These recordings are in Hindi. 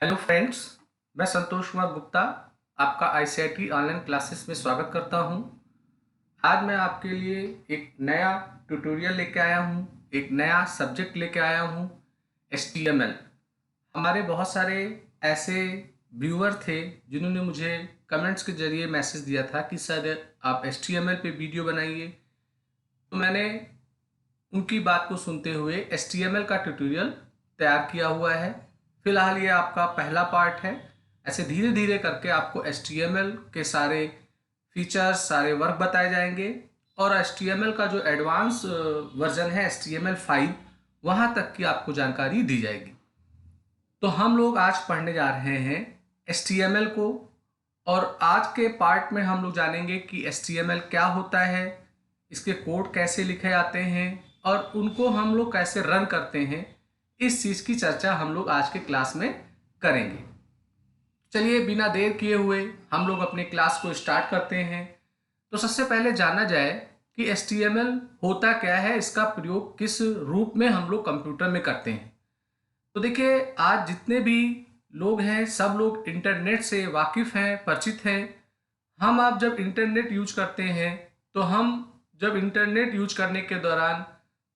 हेलो फ्रेंड्स, मैं संतोष कुमार गुप्ता आपका आईसीआईटी ऑनलाइन क्लासेस में स्वागत करता हूं। आज मैं आपके लिए एक नया ट्यूटोरियल लेके आया हूं, एक नया सब्जेक्ट लेके आया हूं, एचटीएमएल। हमारे बहुत सारे ऐसे व्यूअर थे जिन्होंने मुझे कमेंट्स के जरिए मैसेज दिया था कि सर आप एचटीएमएल पे वीडियो बनाइए। तो मैंने उनकी बात को सुनते हुए एचटीएमएल का ट्यूटोरियल तैयार किया हुआ है। फिलहाल ये आपका पहला पार्ट है। ऐसे धीरे धीरे करके आपको एचटीएमएल के सारे फीचर्स, सारे वर्क बताए जाएंगे और एचटीएमएल का जो एडवांस वर्जन है HTML5, वहाँ तक की आपको जानकारी दी जाएगी। तो हम लोग आज पढ़ने जा रहे हैं HTML को, और आज के पार्ट में हम लोग जानेंगे कि HTML क्या होता है, इसके कोड कैसे लिखे जाते हैं और उनको हम लोग कैसे रन करते हैं। इस चीज़ की चर्चा हम लोग आज के क्लास में करेंगे। चलिए बिना देर किए हुए हम लोग अपने क्लास को स्टार्ट करते हैं। तो सबसे पहले जाना जाए कि HTML होता क्या है, इसका प्रयोग किस रूप में हम लोग कंप्यूटर में करते हैं। तो देखिए, आज जितने भी लोग हैं सब लोग इंटरनेट से वाकिफ़ हैं, परिचित हैं। हम आप जब इंटरनेट यूज करते हैं तो हम जब इंटरनेट यूज करने के दौरान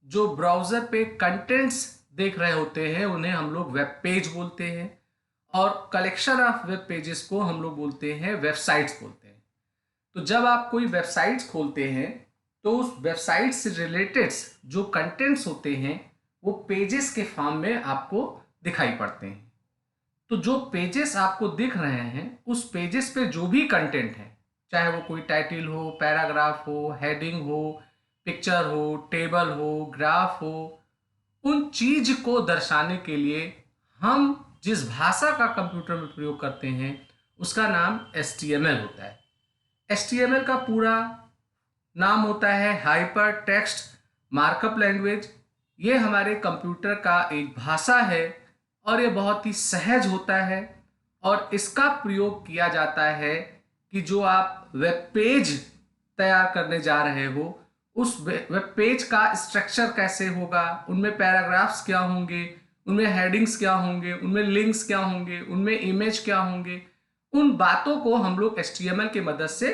जो ब्राउज़र पे कंटेंट्स देख रहे होते हैं उन्हें हम लोग वेब पेज बोलते हैं, और कलेक्शन ऑफ वेब पेजेस को हम लोग बोलते हैं वेबसाइट्स बोलते हैं। तो जब आप कोई वेबसाइट्स खोलते हैं तो उस वेबसाइट से रिलेटेड जो कंटेंट्स होते हैं वो पेजेस के फॉर्म में आपको दिखाई पड़ते हैं। तो जो पेजेस आपको दिख रहे हैं उस पेजेस पे जो भी कंटेंट है, चाहे वो कोई टाइटल हो, पैराग्राफ हो, हेडिंग हो, पिक्चर हो, टेबल हो, ग्राफ हो, उन चीज को दर्शाने के लिए हम जिस भाषा का कंप्यूटर में प्रयोग करते हैं उसका नाम HTML होता है। HTML का पूरा नाम होता है हाइपर टेक्स्ट मार्कअप लैंग्वेज। ये हमारे कंप्यूटर का एक भाषा है और ये बहुत ही सहज होता है, और इसका प्रयोग किया जाता है कि जो आप वेब पेज तैयार करने जा रहे हो उस वेब पेज का स्ट्रक्चर कैसे होगा, उनमें पैराग्राफ्स क्या होंगे, उनमें हेडिंग्स क्या होंगे, उनमें लिंक्स क्या होंगे, उनमें इमेज क्या होंगे, उन बातों को हम लोग HTML की मदद से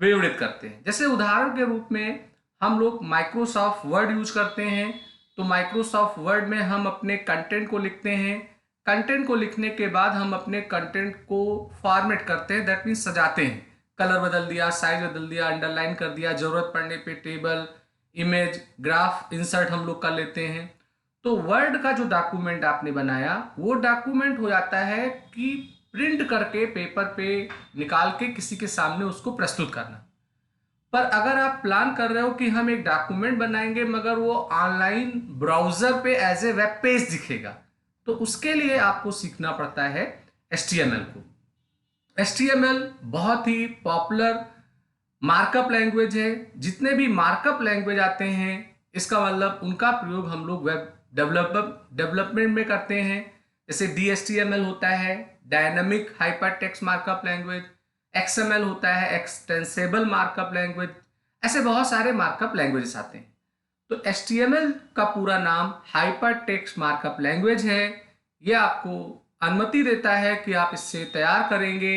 विवरित करते हैं। जैसे उदाहरण के रूप में हम लोग माइक्रोसॉफ्ट वर्ड यूज करते हैं, तो माइक्रोसॉफ्ट वर्ड में हम अपने कंटेंट को लिखते हैं। कंटेंट को लिखने के बाद हम अपने कंटेंट को फॉर्मेट करते हैं, दैट मीन्स सजाते हैं। कलर बदल दिया, साइज बदल दिया, अंडरलाइन कर दिया, जरूरत पड़ने पे टेबल, इमेज, ग्राफ इंसर्ट हम लोग कर लेते हैं। तो वर्ड का जो डॉक्यूमेंट आपने बनाया वो डॉक्यूमेंट हो जाता है कि प्रिंट करके पेपर पे निकाल के किसी के सामने उसको प्रस्तुत करना। पर अगर आप प्लान कर रहे हो कि हम एक डॉक्यूमेंट बनाएंगे मगर वो ऑनलाइन ब्राउजर पे एज ए वेब पेज दिखेगा, तो उसके लिए आपको सीखना पड़ता है HTML को। HTML बहुत ही पॉपुलर मार्कअप लैंग्वेज है। जितने भी मार्कअप लैंग्वेज आते हैं इसका मतलब उनका प्रयोग हम लोग वेब डेवलपमेंट में करते हैं। जैसे DHTML होता है, dynamic hyper text markup language, XML होता है, एक्सटेंसेबल मार्कअप लैंग्वेज। ऐसे बहुत सारे मार्कअप लैंग्वेजेस आते हैं। तो HTML का पूरा नाम हाइपर टेक्स्ट मार्कअप लैंग्वेज है। ये आपको अनुमति देता है कि आप इससे तैयार करेंगे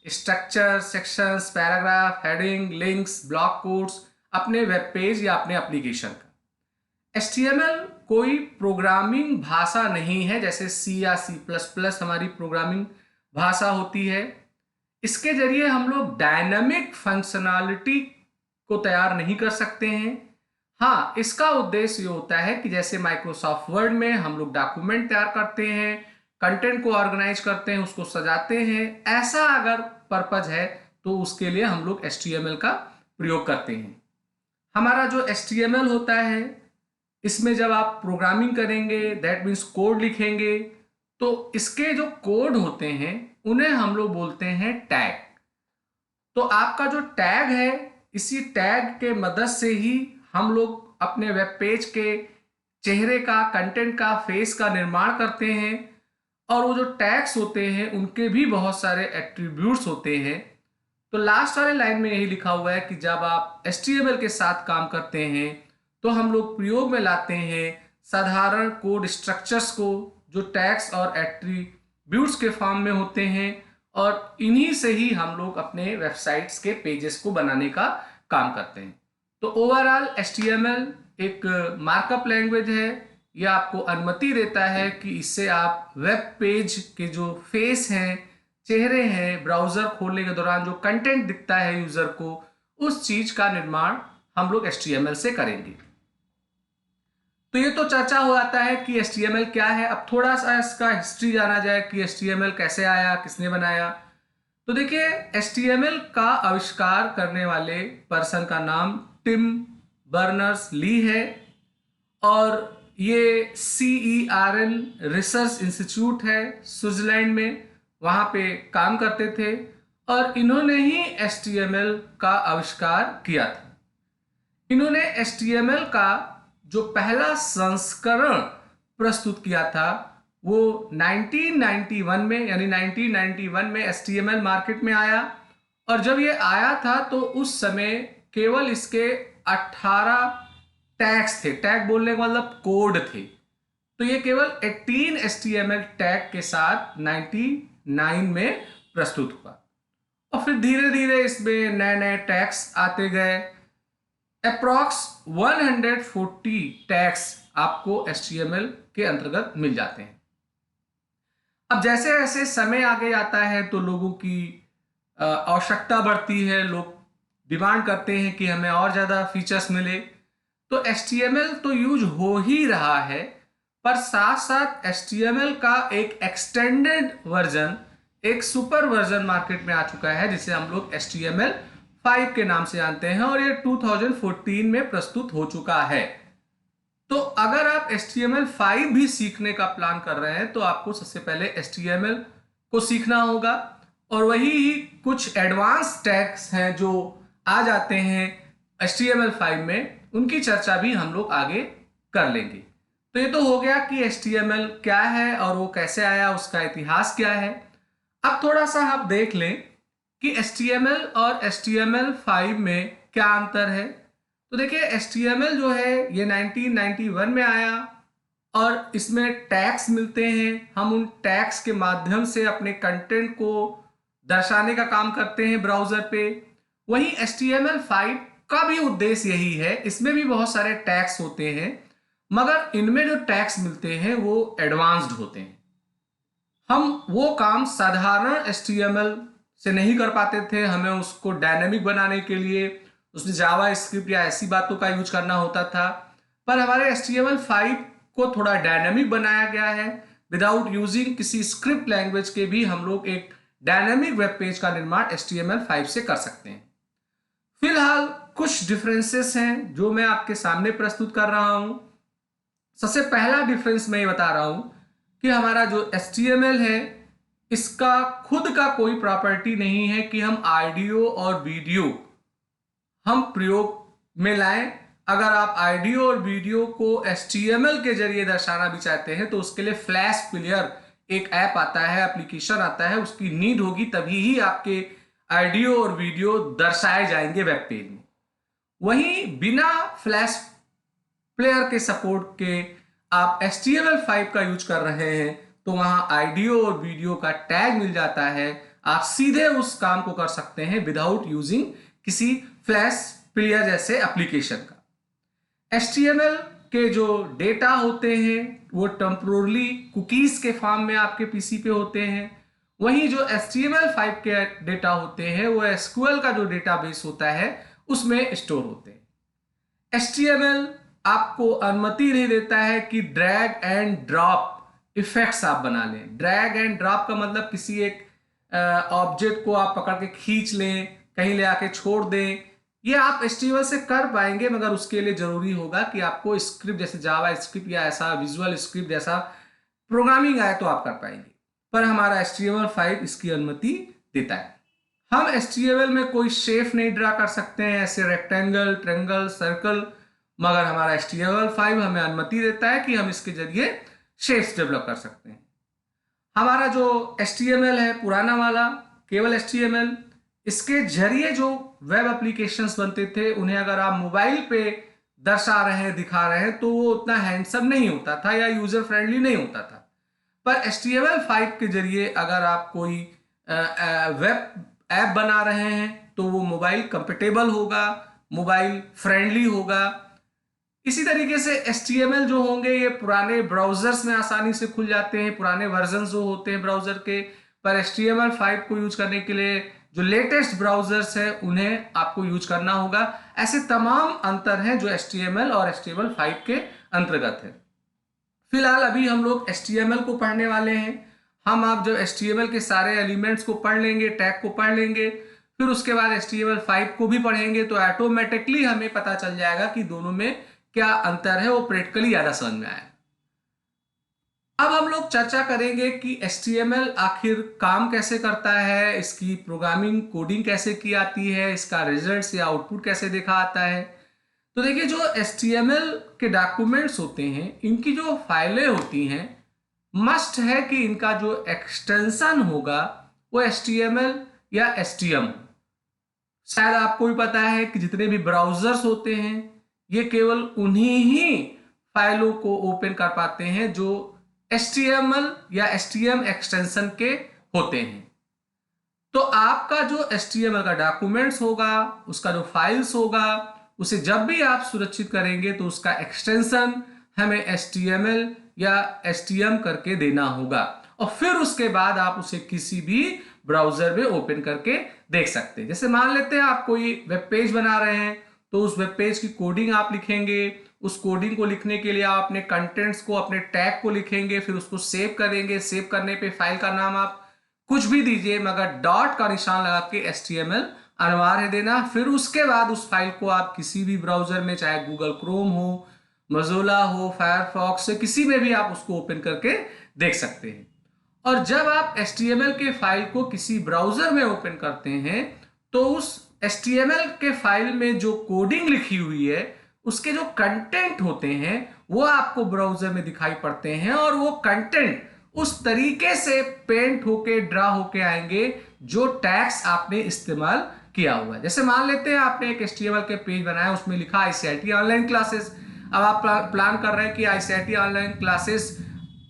structure, sections, paragraph, heading, links, block codes अपने वेब पेज या अपने एप्लीकेशन का। HTML कोई प्रोग्रामिंग भाषा नहीं है जैसे C या C++ हमारी प्रोग्रामिंग भाषा होती है। इसके जरिए हम लोग डायनामिक फंक्शनैलिटी को तैयार नहीं कर सकते हैं। हाँ, इसका उद्देश्य ये होता है कि जैसे माइक्रोसॉफ्ट वर्ड में हम लोग डॉक्यूमेंट तैयार करते हैं, कंटेंट को ऑर्गेनाइज करते हैं, उसको सजाते हैं, ऐसा अगर पर्पज है तो उसके लिए हम लोग HTML का प्रयोग करते हैं। हमारा जो HTML होता है इसमें जब आप प्रोग्रामिंग करेंगे, दैट मीन्स कोड लिखेंगे, तो इसके जो कोड होते हैं उन्हें हम लोग बोलते हैं टैग। तो आपका जो टैग है, इसी टैग के मदद से ही हम लोग अपने वेब पेज के चेहरे का, कंटेंट का, फेस का निर्माण करते हैं। और वो जो टैग्स होते हैं उनके भी बहुत सारे एट्रीब्यूट्स होते हैं। तो लास्ट वाले लाइन में यही लिखा हुआ है कि जब आप HTML के साथ काम करते हैं तो हम लोग प्रयोग में लाते हैं साधारण कोड स्ट्रक्चर्स को, जो टैग्स और ब्यूट्स के फॉर्म में होते हैं और इन्हीं से ही हम लोग अपने वेबसाइट्स के पेजेस को बनाने का काम करते हैं। तो ओवरऑल HTML एक मार्कअप लैंग्वेज है। यह आपको अनुमति देता है कि इससे आप वेब पेज के जो फेस हैं, चेहरे हैं, ब्राउजर खोलने के दौरान जो कंटेंट दिखता है यूजर को, उस चीज का निर्माण हम लोग HTML से करेंगे। तो ये तो चर्चा हो जाता है कि HTML क्या है। अब थोड़ा सा इसका हिस्ट्री जाना जाए कि HTML कैसे आया, किसने बनाया। तो देखिए, HTML का आविष्कार करने वाले पर्सन का नाम टिम बर्नर्स ली है और ये CERN रिसर्च इंस्टीट्यूट है स्विट्जरलैंड में, वहाँ पे काम करते थे और इन्होंने ही HTML का आविष्कार किया था। इन्होंने HTML का जो पहला संस्करण प्रस्तुत किया था वो 1991 में, यानी 1991 में HTML मार्केट में आया। और जब ये आया था तो उस समय केवल इसके 18 टैग्स थे। टैग बोलने का मतलब कोड थे। तो ये केवल 18 HTML टैग के साथ 99 में प्रस्तुत हुआ और फिर धीरे धीरे इसमें नए नए टैग्स आते गए। अप्रॉक्स 140 टैग्स आपको HTML के अंतर्गत मिल जाते हैं। अब जैसे जैसे समय आगे आता है तो लोगों की आवश्यकता बढ़ती है, लोग डिमांड करते हैं कि हमें और ज़्यादा फीचर्स मिले। तो HTML तो यूज हो ही रहा है, पर साथ साथ HTML का एक एक्सटेंडेड वर्जन, एक सुपर वर्जन मार्केट में आ चुका है जिसे हम लोग HTML5 के नाम से जानते हैं और ये 2014 में प्रस्तुत हो चुका है। तो अगर आप HTML5 भी सीखने का प्लान कर रहे हैं तो आपको सबसे पहले HTML को सीखना होगा और वही कुछ एडवांस टैग्स हैं जो आ जाते हैं HTML5 में, उनकी चर्चा भी हम लोग आगे कर लेंगे। तो ये तो हो गया कि HTML क्या है और वो कैसे आया, उसका इतिहास क्या है। अब थोड़ा सा आप देख लें कि HTML और HTML5 में क्या अंतर है। तो देखिए, HTML जो है ये 1991 में आया और इसमें टैग्स मिलते हैं। हम उन टैग्स के माध्यम से अपने कंटेंट को दर्शाने का काम करते हैं ब्राउजर पे। वहीं HTML5 का भी उद्देश्य यही है। इसमें भी बहुत सारे टैग्स होते हैं मगर इनमें जो टैग्स मिलते हैं वो एडवांस्ड होते हैं। हम वो काम साधारण HTML से नहीं कर पाते थे। हमें उसको डायनेमिक बनाने के लिए उसमें जावा स्क्रिप्ट या ऐसी बातों का यूज करना होता था, पर हमारे HTML5 को थोड़ा डायनेमिक बनाया गया है। विदाउट यूजिंग किसी स्क्रिप्ट लैंग्वेज के भी हम लोग एक डायनेमिक वेब पेज का निर्माण HTML5 से कर सकते हैं। फिलहाल कुछ डिफरेंसेस हैं जो मैं आपके सामने प्रस्तुत कर रहा हूं। सबसे पहला डिफरेंस मैं ये बता रहा हूं कि हमारा जो HTML है इसका खुद का कोई प्रॉपर्टी नहीं है कि हम ऑडियो और वीडियो हम प्रयोग में लाएं। अगर आप ऑडियो और वीडियो को HTML के जरिए दर्शाना भी चाहते हैं तो उसके लिए फ्लैश प्लेयर एक ऐप आता है, एप्लीकेशन आता है, उसकी नीड होगी, तभी ही आपके ऑडियो और वीडियो दर्शाए जाएंगे वेब पेज में। वहीं बिना फ्लैश प्लेयर के सपोर्ट के आप HTML5 का यूज कर रहे हैं तो वहां ऑडियो और वीडियो का टैग मिल जाता है। आप सीधे उस काम को कर सकते हैं विदाउट यूजिंग किसी फ्लैश प्लेयर जैसे एप्लीकेशन का। HTML के जो डेटा होते हैं वो टेम्पोरली कुकीज के फॉर्म में आपके पीसी पे होते हैं। वहीं जो HTML5 के डेटा होते हैं वो SQL का जो डेटाबेस होता है उसमें स्टोर होते हैं। HTML आपको अनुमति नहीं देता है कि ड्रैग एंड ड्रॉप इफेक्ट्स आप बना लें। ड्रैग एंड ड्रॉप का मतलब किसी एक ऑब्जेक्ट को आप पकड़ के खींच लें, कहीं ले आके छोड़ दें। ये आप HTML से कर पाएंगे मगर उसके लिए जरूरी होगा कि आपको स्क्रिप्ट जैसे जावा स्क्रिप्ट या ऐसा विजुअल स्क्रिप्ट जैसा प्रोग्रामिंग आए तो आप कर पाएंगे, पर हमारा HTML5 इसकी अनुमति देता है। हम HTML में कोई शेप नहीं ड्रा कर सकते हैं, ऐसे रेक्टेंगल, ट्रायंगल, सर्कल, मगर हमारा HTML5 हमें अनुमति देता है कि हम इसके जरिए शेप्स डेवलप कर सकते हैं। हमारा जो HTML है पुराना वाला केवल HTML, इसके जरिए जो वेब एप्लीकेशंस बनते थे उन्हें अगर आप मोबाइल पे दर्शा रहे हैं, दिखा रहे हैं तो वो उतना हैंडसम नहीं होता था या यूजर फ्रेंडली नहीं होता था। पर HTML5 के जरिए अगर आप कोई वेब ऐप बना रहे हैं तो वो मोबाइल कंपेटेबल होगा, मोबाइल फ्रेंडली होगा। इसी तरीके से HTML जो होंगे ये पुराने ब्राउजर्स में आसानी से खुल जाते हैं, पुराने वर्जन जो होते हैं ब्राउजर के। पर HTML5 को यूज करने के लिए जो लेटेस्ट ब्राउजर्स हैं उन्हें आपको यूज करना होगा। ऐसे तमाम अंतर हैं जो HTML और HTML5 के अंतर्गत है। फिलहाल अभी हम लोग HTML को पढ़ने वाले हैं। हम आप जब HTML के सारे एलिमेंट्स को पढ़ लेंगे, टैग को पढ़ लेंगे, फिर उसके बाद HTML5 को भी पढ़ेंगे तो ऑटोमेटिकली हमें पता चल जाएगा कि दोनों में क्या अंतर है, वो प्रैक्टिकली ज्यादा समझ में आए। अब हम लोग चर्चा करेंगे कि HTML आखिर काम कैसे करता है, इसकी प्रोग्रामिंग कोडिंग कैसे की आती है, इसका रिजल्ट्स या आउटपुट कैसे देखा आता है। तो देखिए, जो HTML के डॉक्यूमेंट्स होते हैं, इनकी जो फाइलें होती हैं, मस्ट है कि इनका जो एक्सटेंशन होगा वो HTML या STM। शायद आपको भी पता है कि जितने भी ब्राउजर्स होते हैं ये केवल उन्हीं ही फाइलों को ओपन कर पाते हैं जो HTML या STM एक्सटेंशन के होते हैं। तो आपका जो HTML का डॉक्यूमेंट्स होगा, उसका जो फाइल्स होगा, उसे जब भी आप सुरक्षित करेंगे तो उसका एक्सटेंशन हमें HTML या STM करके देना होगा और फिर उसके बाद आप उसे किसी भी ब्राउजर में ओपन करके देख सकते हैं। जैसे मान लेते हैं आप कोई वेब पेज बना रहे हैं तो उस वेब पेज की कोडिंग आप लिखेंगे। उस कोडिंग को लिखने के लिए आप अपने कंटेंट्स को, अपने टैग को लिखेंगे, फिर उसको सेव करेंगे। सेव करने पे फाइल का नाम आप कुछ भी दीजिए मगर डॉट का निशान लगा के HTML अनिवार्य देना। फिर उसके बाद उस फाइल को आप किसी भी ब्राउजर में, चाहे गूगल क्रोम हो, मोज़िला हो, फायरफॉक्स से, किसी में भी आप उसको ओपन करके देख सकते हैं। और जब आप HTML के फाइल को किसी ब्राउजर में ओपन करते हैं तो उस HTML के फाइल में जो कोडिंग लिखी हुई है, उसके जो कंटेंट होते हैं वो आपको ब्राउजर में दिखाई पड़ते हैं और वो कंटेंट उस तरीके से पेंट होके, ड्रा होके आएंगे जो टैग्स आपने इस्तेमाल किया हुआ है। जैसे मान लेते हैं आपने एक HTML के पेज बनाया, उसमें लिखा ICIT ऑनलाइन क्लासेस। अब आप प्लान कर रहे हैं कि ICIT ऑनलाइन क्लासेस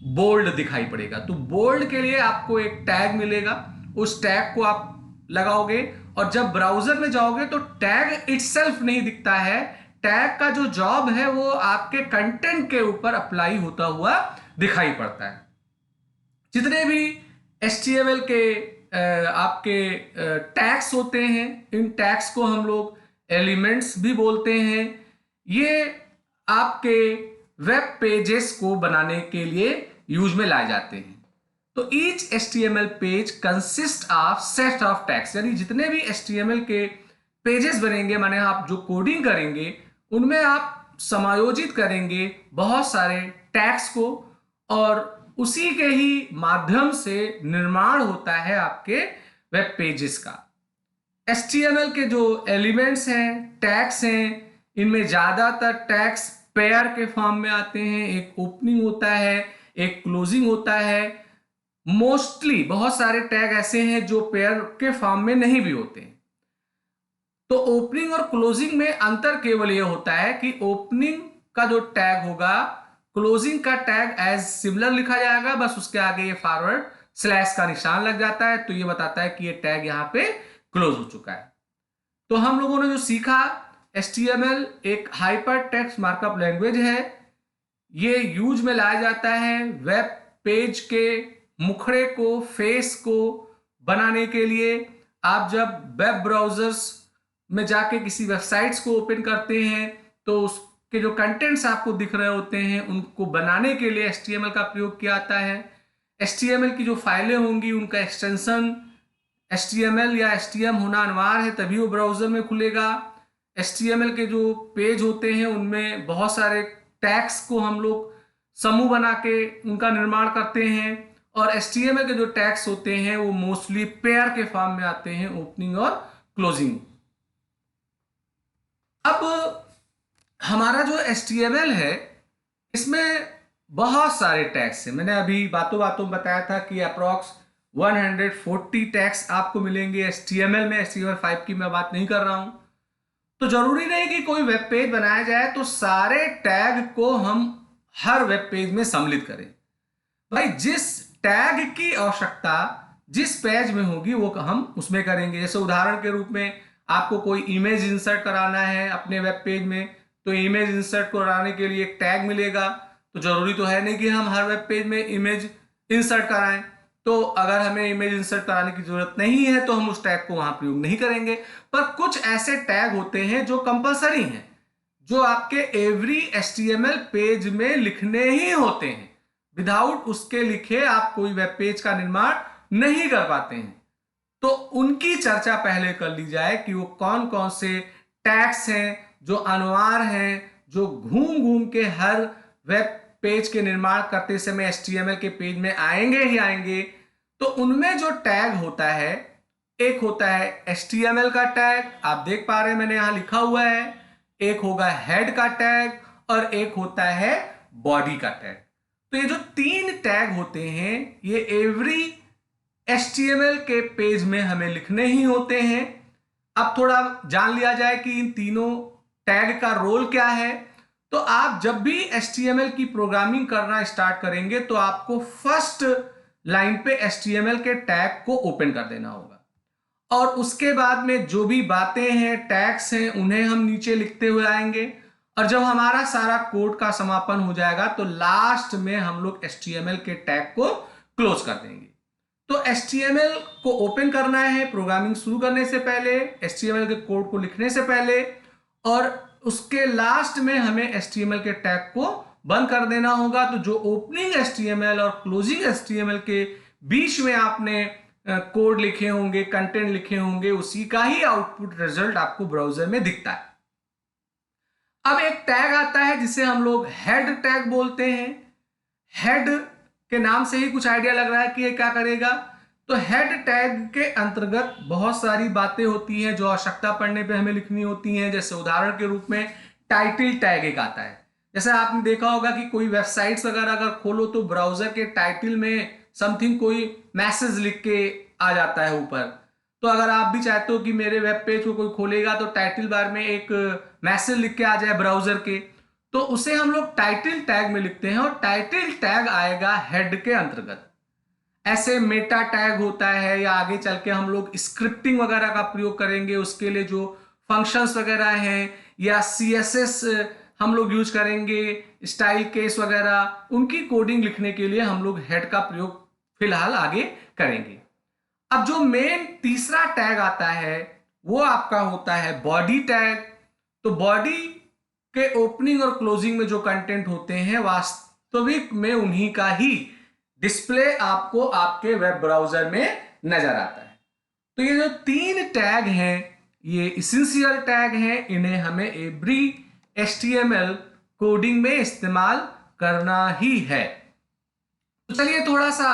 बोल्ड दिखाई पड़ेगा, तो बोल्ड के लिए आपको एक टैग मिलेगा। उस टैग को आप लगाओगे और जब ब्राउजर में जाओगे तो टैग इटसेल्फ नहीं दिखता है। टैग का जो जॉब है वो आपके कंटेंट के ऊपर अप्लाई होता हुआ दिखाई पड़ता है। जितने भी HTML के आपके टैग्स होते हैं, इन टैग्स को हम लोग एलिमेंट्स भी बोलते हैं। ये आपके वेब पेजेस को बनाने के लिए यूज में लाए जाते हैं। तो each HTML page consist of set of tags, यानी जितने भी HTML के पेजेस बनेंगे, माने आप जो कोडिंग करेंगे उनमें आप समायोजित करेंगे बहुत सारे टैग्स को और उसी के ही माध्यम से निर्माण होता है आपके वेब पेजेस का। HTML के जो एलिमेंट्स हैं, टैग्स हैं, इनमें ज्यादातर टैग्स पेयर के फॉर्म में आते हैं। एक ओपनिंग होता है, एक क्लोजिंग होता है। मोस्टली बहुत सारे टैग ऐसे हैं जो पेयर के फॉर्म में नहीं भी होते हैं। तो ओपनिंग और क्लोजिंग में अंतर केवल यह होता है कि ओपनिंग का जो टैग होगा, क्लोजिंग का टैग एज सिमिलर लिखा जाएगा, बस उसके आगे ये फॉरवर्ड स्लैश का निशान लग जाता है, तो ये बताता है कि ये टैग यहां पे क्लोज हो चुका है। तो हम लोगों ने जो सीखा, HTML एक हाइपर टेक्स्ट मार्कअप लैंग्वेज है। ये यूज में लाया जाता है वेब पेज के मुखड़े को, फेस को बनाने के लिए। आप जब वेब ब्राउजर्स में जाके किसी वेबसाइट्स को ओपन करते हैं तो उसके जो कंटेंट्स आपको दिख रहे होते हैं उनको बनाने के लिए HTML का प्रयोग किया जाता है। HTML की जो फाइलें होंगी उनका एक्सटेंशन HTML या STM होना अनिवार्य है, तभी वो ब्राउजर में खुलेगा। HTML के जो पेज होते हैं उनमें बहुत सारे टैग्स को हम लोग समूह बना के उनका निर्माण करते हैं और HTML के जो टैग्स होते हैं वो मोस्टली पेयर के फॉर्म में आते हैं, ओपनिंग और क्लोजिंग। अब हमारा जो HTML है इसमें बहुत सारे टैग्स हैं। मैंने अभी बातों बातों बताया था कि अप्रॉक्स 140 टैग्स आपको मिलेंगे HTML में। HTML5 की मैं बात नहीं कर रहा हूं। तो जरूरी नहीं कि कोई वेब पेज बनाया जाए तो सारे टैग को हम हर वेब पेज में सम्मिलित करें। भाई जिस टैग की आवश्यकता जिस पेज में होगी वो हम उसमें करेंगे। जैसे उदाहरण के रूप में आपको कोई इमेज इंसर्ट कराना है अपने वेब पेज में, तो इमेज इंसर्ट कराने के लिए एक टैग मिलेगा। तो जरूरी तो है नहीं कि हम हर वेब पेज में इमेज इंसर्ट कराएं, तो अगर हमें इमेज इंसर्ट कराने की जरूरत नहीं है तो हम उस टैग को वहां प्रयोग नहीं करेंगे। पर कुछ ऐसे टैग होते हैं जो कंपलसरी हैं, जो आपके एवरी HTML पेज में लिखने ही होते हैं। विदाउट उसके लिखे आप कोई वेब पेज का निर्माण नहीं कर पाते हैं। तो उनकी चर्चा पहले कर ली जाए कि वो कौन कौन से टैग्स हैं जो अनिवार्य हैं, जो घूम घूम के हर वेब पेज के निर्माण करते समय HTML के पेज में आएंगे ही आएंगे। तो उनमें जो टैग होता है, एक होता है HTML का टैग, आप देख पा रहे हैं मैंने यहां लिखा हुआ है, एक होगा हेड का टैग और एक होता है बॉडी का टैग। तो ये जो 3 टैग होते हैं ये एवरी HTML के पेज में हमें लिखने ही होते हैं। अब थोड़ा जान लिया जाए कि इन तीनों टैग का रोल क्या है। तो आप जब भी HTML की प्रोग्रामिंग करना स्टार्ट करेंगे तो आपको फर्स्ट लाइन पे HTML के टैग को ओपन कर देना होगा, और उसके बाद में जो भी बातें हैं, टैग्स हैं, उन्हें हम नीचे लिखते हुए आएंगे। और जब हमारा सारा कोड का समापन हो जाएगा तो लास्ट में हम लोग HTML के टैग को क्लोज कर देंगे। तो HTML को ओपन करना है प्रोग्रामिंग शुरू करने से पहले, HTML के कोड को लिखने से पहले, और उसके लास्ट में हमें HTML के टैग को बंद कर देना होगा। तो जो ओपनिंग HTML और क्लोजिंग HTML के बीच में आपने कोड लिखे होंगे, कंटेंट लिखे होंगे, उसी का ही आउटपुट रिजल्ट आपको ब्राउजर में दिखता है। अब एक टैग आता है जिसे हम लोग हेड टैग बोलते हैं। हेड के नाम से ही कुछ आइडिया लग रहा है कि ये क्या करेगा। तो हेड टैग के अंतर्गत बहुत सारी बातें होती हैं जो आवश्यकता पड़ने पे हमें लिखनी होती हैं। जैसे उदाहरण के रूप में टाइटल टैग एक आता है। जैसे आपने देखा होगा कि कोई वेबसाइट्स वगैरह अगर खोलो तो ब्राउजर के टाइटल में समथिंग कोई मैसेज लिख के आ जाता है ऊपर। तो अगर आप भी चाहते हो कि मेरे वेब पेज को कोई खोलेगा तो टाइटल बार में एक मैसेज लिख के आ जाए ब्राउजर के, तो उसे हम लोग टाइटल टैग में लिखते हैं, और टाइटल टैग आएगा हेड के अंतर्गत। ऐसे मेटा टैग होता है, या आगे चल के हम लोग स्क्रिप्टिंग वगैरह का प्रयोग करेंगे उसके लिए जो फंक्शंस वगैरह हैं, या CSS हम लोग यूज करेंगे, स्टाइल केस वगैरह, उनकी कोडिंग लिखने के लिए हम लोग हेड का प्रयोग फिलहाल आगे करेंगे। अब जो मेन तीसरा टैग आता है वो आपका होता है बॉडी टैग। तो बॉडी के ओपनिंग और क्लोजिंग में जो कंटेंट होते हैं वास्तविक में उन्हीं का ही डिस्प्ले आपको आपके वेब ब्राउजर में नजर आता है। तो ये जो 3 टैग हैं ये इसेंशियल टैग हैं, इन्हें हमें एवरी HTML कोडिंग में इस्तेमाल करना ही है। तो चलिए थोड़ा सा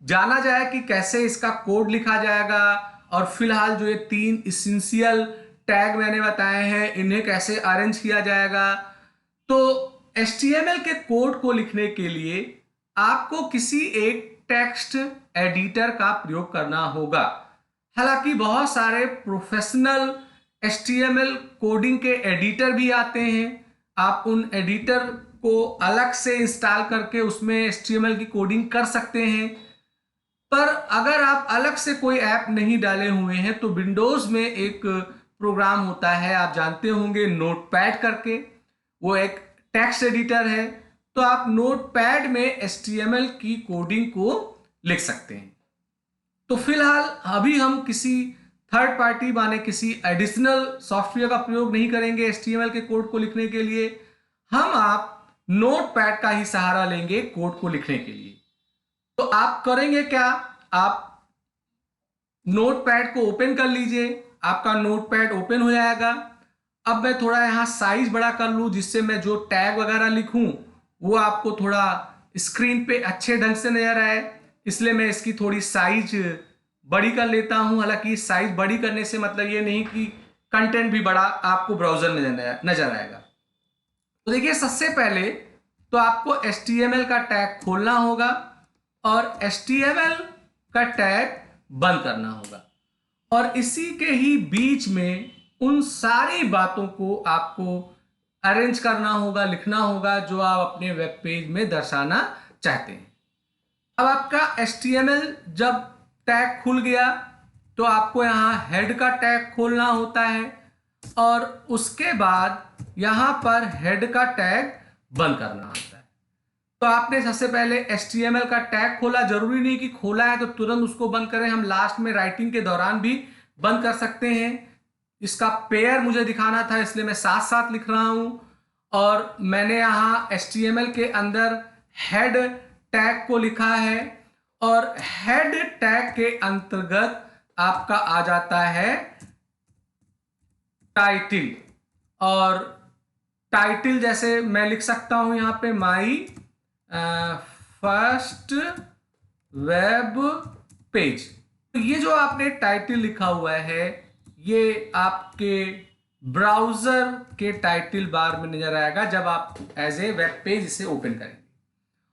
जाना जाए कि कैसे इसका कोड लिखा जाएगा, और फिलहाल जो ये 3 इसेंशियल टैग मैंने बताए हैं इन्हें कैसे अरेंज किया जाएगा। तो HTML के कोड को लिखने के लिए आपको किसी एक टेक्स्ट एडिटर का प्रयोग करना होगा। हालांकि बहुत सारे प्रोफेशनल HTML कोडिंग के एडिटर भी आते हैं, आप उन एडिटर को अलग से इंस्टॉल करके उसमें HTML की कोडिंग कर सकते हैं। पर अगर आप अलग से कोई ऐप नहीं डाले हुए हैं तो विंडोज में एक प्रोग्राम होता है, आप जानते होंगे, नोटपैड करके, वो एक टेक्स्ट एडिटर है। तो आप नोटपैड में HTML की कोडिंग को लिख सकते हैं। तो फिलहाल अभी हम किसी थर्ड पार्टी माने किसी एडिशनल सॉफ्टवेयर का प्रयोग नहीं करेंगे HTML के कोड को लिखने के लिए। हम आप नोटपैड का ही सहारा लेंगे कोड को लिखने के लिए। तो आप करेंगे क्या, आप नोटपैड को ओपन कर लीजिए, आपका नोटपैड ओपन हो जाएगा। अब मैं थोड़ा यहाँ साइज बड़ा कर लूँ जिससे मैं जो टैग वगैरह लिखूँ वो आपको थोड़ा स्क्रीन पे अच्छे ढंग से नजर आए, इसलिए मैं इसकी थोड़ी साइज बड़ी कर लेता हूँ। हालांकि साइज बड़ी करने से मतलब ये नहीं कि कंटेंट भी बड़ा आपको ब्राउजर में नजर आएगा। तो देखिए सबसे पहले तो आपको HTML का टैग खोलना होगा और HTML का टैग बंद करना होगा, और इसी के ही बीच में उन सारी बातों को आपको अरेंज करना होगा, लिखना होगा जो आप अपने वेब पेज में दर्शाना चाहते हैं। अब आपका HTML जब टैग खुल गया तो आपको यहाँ हेड का टैग खोलना होता है और उसके बाद यहाँ पर हेड का टैग बंद करना होता है। तो आपने सबसे पहले HTML का टैग खोला, जरूरी नहीं कि खोला है तो तुरंत उसको बंद करें, हम लास्ट में राइटिंग के दौरान भी बंद कर सकते हैं। इसका पेयर मुझे दिखाना था इसलिए मैं साथ साथ लिख रहा हूं और मैंने यहाँ HTML के अंदर हेड टैग को लिखा है और हेड टैग के अंतर्गत आपका आ जाता है टाइटल। और टाइटल जैसे मैं लिख सकता हूं यहां पे माई फर्स्ट वेब पेज। तो ये जो आपने टाइटल लिखा हुआ है ये आपके ब्राउजर के टाइटल बार में नजर आएगा जब आप एज ए वेब पेज इसे ओपन करेंगे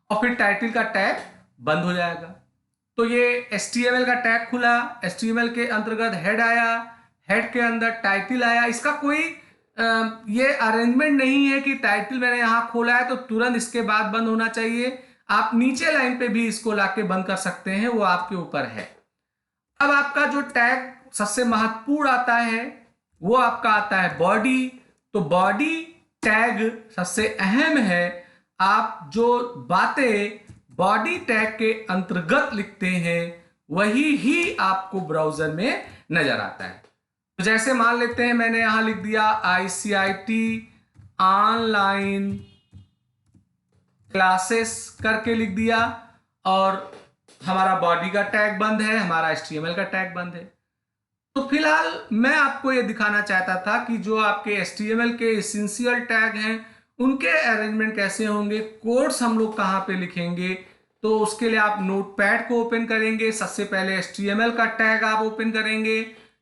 और फिर टाइटल का टैग बंद हो जाएगा। तो ये HTML का टैग खुला, HTML के अंतर्गत हेड आया, हेड के अंदर टाइटल आया। इसका कोई ये अरेंजमेंट नहीं है कि टाइटल मैंने यहां खोला है तो तुरंत इसके बाद बंद होना चाहिए। आप नीचे लाइन पे भी इसको लाके बंद कर सकते हैं, वो आपके ऊपर है। अब आपका जो टैग सबसे महत्वपूर्ण आता है वो आपका आता है बॉडी। तो बॉडी टैग सबसे अहम है। आप जो बातें बॉडी टैग के अंतर्गत लिखते हैं वही ही आपको ब्राउजर में नजर आता है। तो जैसे मान लेते हैं मैंने यहां लिख दिया ICIT ऑनलाइन क्लासेस करके लिख दिया और हमारा बॉडी का टैग बंद है, हमारा HTML का टैग बंद है। तो फिलहाल मैं आपको यह दिखाना चाहता था कि जो आपके HTML के एसेंशियल टैग हैं उनके अरेंजमेंट कैसे होंगे, कोड्स हम लोग कहां पे लिखेंगे। तो उसके लिए आप नोटपैड को ओपन करेंगे, सबसे पहले HTML का टैग आप ओपन करेंगे,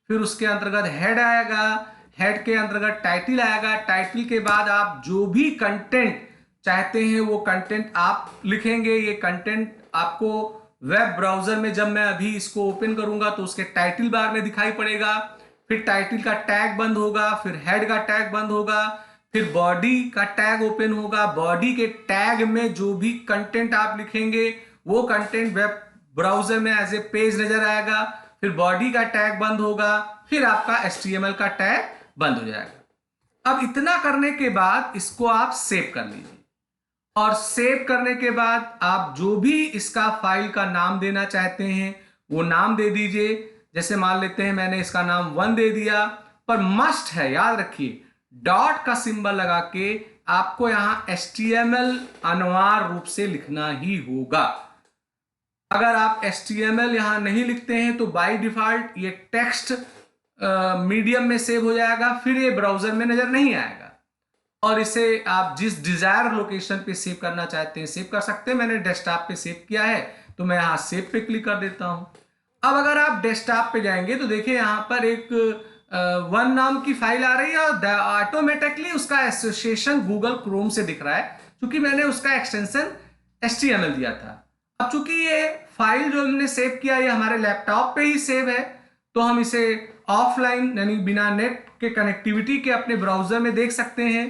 फिर उसके अंतर्गत हेड आएगा, हेड के अंतर्गत टाइटल आएगा, टाइटल के बाद आप जो भी कंटेंट चाहते हैं वो कंटेंट आप लिखेंगे। ये कंटेंट आपको वेब ब्राउजर में जब मैं अभी इसको ओपन करूंगा तो उसके टाइटल बार में दिखाई पड़ेगा। फिर टाइटल का टैग बंद होगा, फिर हेड का टैग बंद होगा, फिर बॉडी का टैग ओपन होगा। बॉडी के टैग में जो भी कंटेंट आप लिखेंगे वो कंटेंट वेब ब्राउजर में एज ए पेज नजर आएगा। फिर बॉडी का टैग बंद होगा, फिर आपका HTML का टैग बंद हो जाएगा। अब इतना करने के बाद इसको आप सेव कर लीजिए और सेव करने के बाद आप जो भी इसका फाइल का नाम देना चाहते हैं वो नाम दे दीजिए। जैसे मान लेते हैं मैंने इसका नाम 1 दे दिया, पर मस्ट है याद रखिए डॉट का सिंबल लगा के आपको यहां HTML अनिवार्य रूप से लिखना ही होगा। अगर आप HTML यहां नहीं लिखते हैं तो बाय डिफॉल्ट ये टेक्स्ट मीडियम में सेव हो जाएगा, फिर ये ब्राउजर में नजर नहीं आएगा और इसे आप जिस डिजायर लोकेशन पे सेव करना चाहते हैं सेव कर सकते हैं। मैंने डेस्कटॉप पे सेव किया है तो मैं यहां सेव पे क्लिक कर देता हूं। अब अगर आप डेस्कटॉप पे जाएंगे तो देखिए यहां पर एक 1 नाम की फाइल आ रही है और ऑटोमेटिकली उसका एसोसिएशन गूगल क्रोम से दिख रहा है क्योंकि मैंने उसका एक्सटेंशन HTML दिया था। अब चूंकि ये फाइल जो हमने सेव किया ये हमारे लैपटॉप पे ही सेव है तो हम इसे ऑफलाइन यानी बिना नेट के कनेक्टिविटी के अपने ब्राउजर में देख सकते हैं।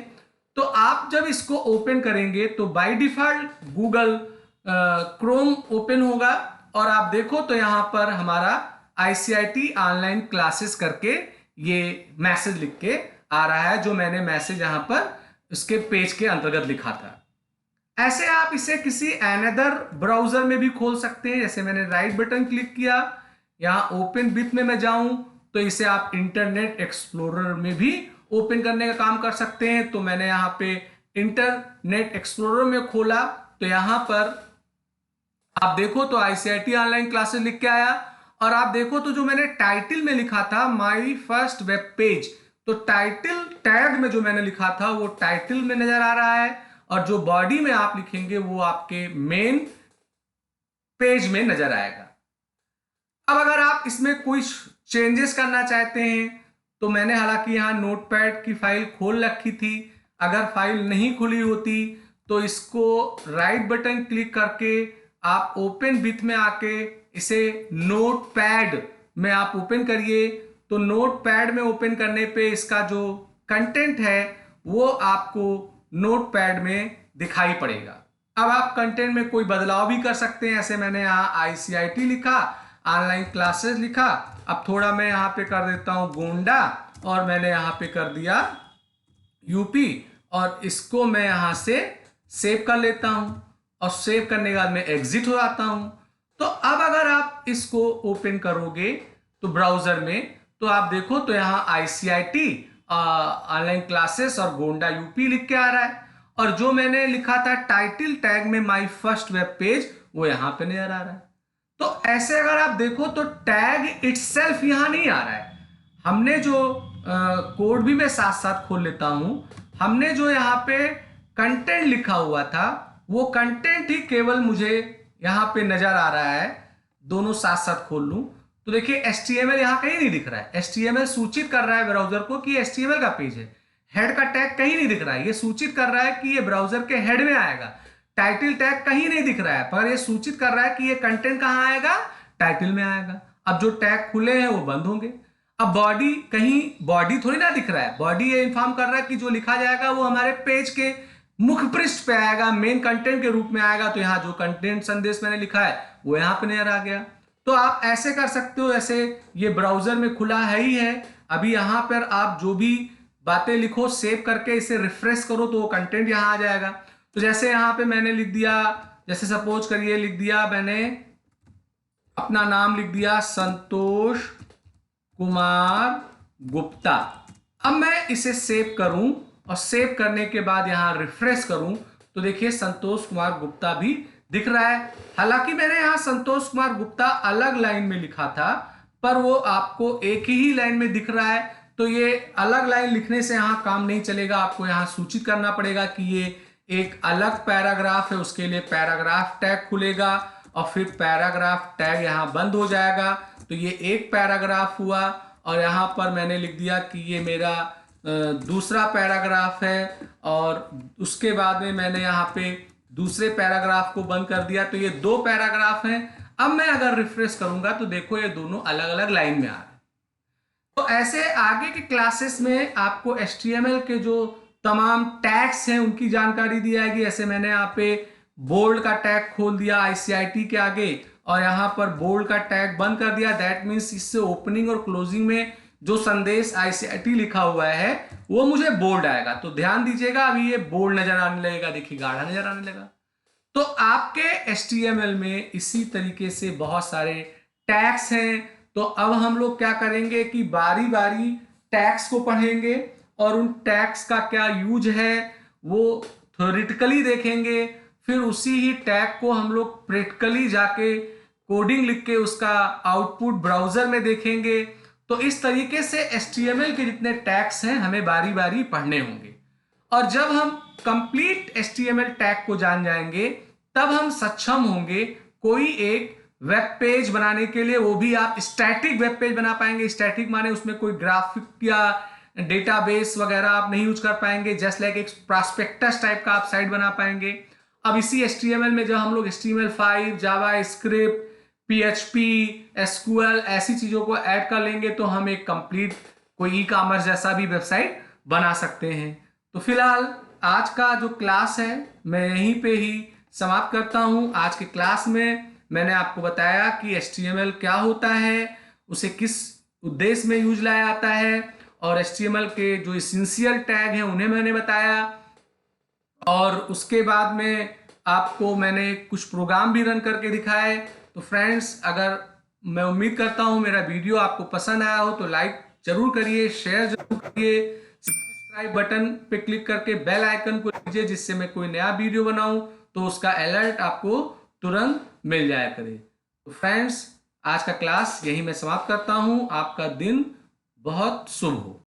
तो आप जब इसको ओपन करेंगे तो by default Google Chrome open होगा और आप देखो तो यहां पर हमारा ICIT ऑनलाइन क्लासेस करके ये मैसेज लिख के आ रहा है, जो मैंने मैसेज यहां पर उसके पेज के अंतर्गत लिखा था। ऐसे आप इसे किसी अनदर ब्राउजर में भी खोल सकते हैं। जैसे मैंने राइट बटन क्लिक किया, यहां ओपन विथ में मैं जाऊं तो इसे आप इंटरनेट एक्सप्लोरर में भी ओपन करने का काम कर सकते हैं। तो मैंने यहां पे इंटरनेट एक्सप्लोरर में खोला तो यहां पर आप देखो तो ICIT ऑनलाइन क्लासेस लिख के आया और आप देखो तो जो मैंने टाइटल में लिखा था माई फर्स्ट वेब पेज, तो टाइटल टैग में जो मैंने लिखा था वो टाइटल में नजर आ रहा है और जो बॉडी में आप लिखेंगे वो आपके मेन पेज में नजर आएगा। अब अगर आप इसमें कोई चेंजेस करना चाहते हैं तो मैंने हालांकि यहां नोटपैड की फाइल खोल रखी थी, अगर फाइल नहीं खुली होती तो इसको राइट बटन क्लिक करके आप ओपन विथ में आके इसे नोटपैड में आप ओपन करिए। तो नोटपैड में ओपन करने पे इसका जो कंटेंट है वो आपको नोटपैड में दिखाई पड़ेगा। अब आप कंटेंट में कोई बदलाव भी कर सकते हैं। ऐसे मैंने यहाँ ICIT लिखा, ऑनलाइन क्लासेस लिखा। अब थोड़ा मैं यहाँ पे कर देता हूँ गोंडा, और मैंने यहाँ पे कर दिया यूपी, और इसको मैं यहाँ से सेव कर लेता हूँ, और सेव करने के बाद मैं एग्जिट हो जाता हूँ। तो अब अगर आप इसको ओपन करोगे तो ब्राउजर में, तो आप देखो तो यहाँ ICIT ऑनलाइन क्लासेस और गोंडा यूपी लिख के आ रहा है, और जो मैंने लिखा था टाइटल टैग में माय फर्स्ट वेब पेज, वो यहाँ पे नजर आ रहा है। तो ऐसे अगर आप देखो तो टैग इटसेल्फ यहाँ नहीं आ रहा है। हमने जो कोड भी मैं साथ साथ खोल लेता हूं, हमने जो यहाँ पे कंटेंट लिखा हुआ था वो कंटेंट ही केवल मुझे यहाँ पे नजर आ रहा है। दोनों साथ साथ खोल लूं तो देखिए HTML यहाँ कहीं नहीं दिख रहा है। HTML सूचित कर रहा है ब्राउजर को कि HTML का पेज है। हेड का टैग कहीं नहीं दिख रहा है, ये सूचित कर रहा है कि ये ब्राउजर के हेड में आएगा। टाइटल टैग कहीं नहीं दिख रहा है, पर ये सूचित कर रहा है कि ये कंटेंट कहाँ आएगा, टाइटल में आएगा। अब जो टैग खुले हैं वो बंद होंगे। अब बॉडी, कहीं बॉडी थोड़ी ना दिख रहा है, बॉडी ये इन्फॉर्म कर रहा है कि जो लिखा जाएगा वो हमारे पेज के मुख्य पृष्ठ पे आएगा, मेन कंटेंट के रूप में आएगा। तो यहाँ जो कंटेंट संदेश मैंने लिखा है वो यहाँ पे नजर आ गया। तो आप ऐसे कर सकते हो, ऐसे ये ब्राउजर में खुला है ही है। अभी यहाँ पर आप जो भी बातें लिखो सेव करके इसे रिफ्रेश करो तो वो कंटेंट यहाँ आ जाएगा। तो जैसे यहाँ पे मैंने लिख दिया, जैसे सपोज करिए लिख दिया मैंने अपना नाम लिख दिया संतोष कुमार गुप्ता। अब मैं इसे सेव करूं, और सेव करने के बाद यहां रिफ्रेश करूं तो देखिए संतोष कुमार गुप्ता भी दिख रहा है। हालांकि मैंने यहां संतोष कुमार गुप्ता अलग लाइन में लिखा था, पर वो आपको एक ही लाइन में दिख रहा है। तो ये अलग लाइन लिखने से यहां काम नहीं चलेगा, आपको यहां सूचित करना पड़ेगा कि ये एक अलग पैराग्राफ है। उसके लिए पैराग्राफ टैग खुलेगा, और फिर पैराग्राफ टैग यहां बंद हो जाएगा। तो ये एक पैराग्राफ हुआ, और यहाँ पर मैंने लिख दिया कि ये मेरा दूसरा पैराग्राफ है, और उसके बाद में मैंने यहाँ पे दूसरे पैराग्राफ को बंद कर दिया। तो ये दो पैराग्राफ हैं। अब मैं अगर रिफ्रेश करूंगा तो देखो ये दोनों अलग अलग लाइन में आ रहे हैं। तो ऐसे आगे के क्लासेस में आपको HTML के जो तमाम टैग्स हैं उनकी जानकारी दी जाएगी। ऐसे मैंने यहाँ पे बोल्ड का टैग खोल दिया ICIT के आगे, और यहाँ पर बोल्ड का टैग बंद कर दिया। दैट मीन्स इससे ओपनिंग और क्लोजिंग में जो संदेश ICIT लिखा हुआ है वो मुझे बोल्ड आएगा। तो ध्यान दीजिएगा, अभी ये बोल्ड नजर आने लगेगा, देखिए गाढ़ा नजर आने लगा। तो आपके HTML में इसी तरीके से बहुत सारे टैग्स हैं। तो अब हम लोग क्या करेंगे कि बारी बारी टैग्स को पढ़ेंगे, और उन टैग्स का क्या यूज है वो थ्योरेटिकली देखेंगे। फिर उसी ही टैग को हम लोग प्रैक्टिकली जाके कोडिंग लिख के उसका आउटपुट ब्राउजर में देखेंगे। तो इस तरीके से HTML के जितने टैग्स हैं हमें बारी बारी पढ़ने होंगे, और जब हम कंप्लीट HTML टैग को जान जाएंगे तब हम सक्षम होंगे कोई एक वेब पेज बनाने के लिए। वो भी आप स्टैटिक वेब पेज बना पाएंगे। स्टैटिक माने उसमें कोई ग्राफिक या डेटाबेस वगैरह आप नहीं यूज कर पाएंगे। जस्ट लाइक एक प्रॉस्पेक्टस टाइप का आप साइट बना पाएंगे। अब इसी HTML में जब हम लोग HTML5, जावास्क्रिप्ट, PHP, SQL ऐसी चीजों को ऐड कर लेंगे तो हम एक कंप्लीट कोई ई-कॉमर्स जैसा भी वेबसाइट बना सकते हैं। तो फिलहाल आज का जो क्लास है मैं यहीं पे ही समाप्त करता हूं। आज के क्लास में मैंने आपको बताया कि HTML क्या होता है, उसे किस उद्देश्य में यूज लाया जाता है, और HTML के जो एसेंशियल टैग हैं उन्हें मैंने बताया। और उसके बाद में आपको मैंने कुछ प्रोग्राम भी रन करके दिखाए। तो फ्रेंड्स, अगर मैं उम्मीद करता हूं मेरा वीडियो आपको पसंद आया हो तो लाइक जरूर करिए, शेयर जरूर करिए, सब्सक्राइब बटन पे क्लिक करके बेल आइकन को दीजिए, जिससे मैं कोई नया वीडियो बनाऊं तो उसका अलर्ट आपको तुरंत मिल जाया करे। तो फ्रेंड्स, आज का क्लास यही मैं समाप्त करता हूं। आपका दिन बहुत शुभ हो।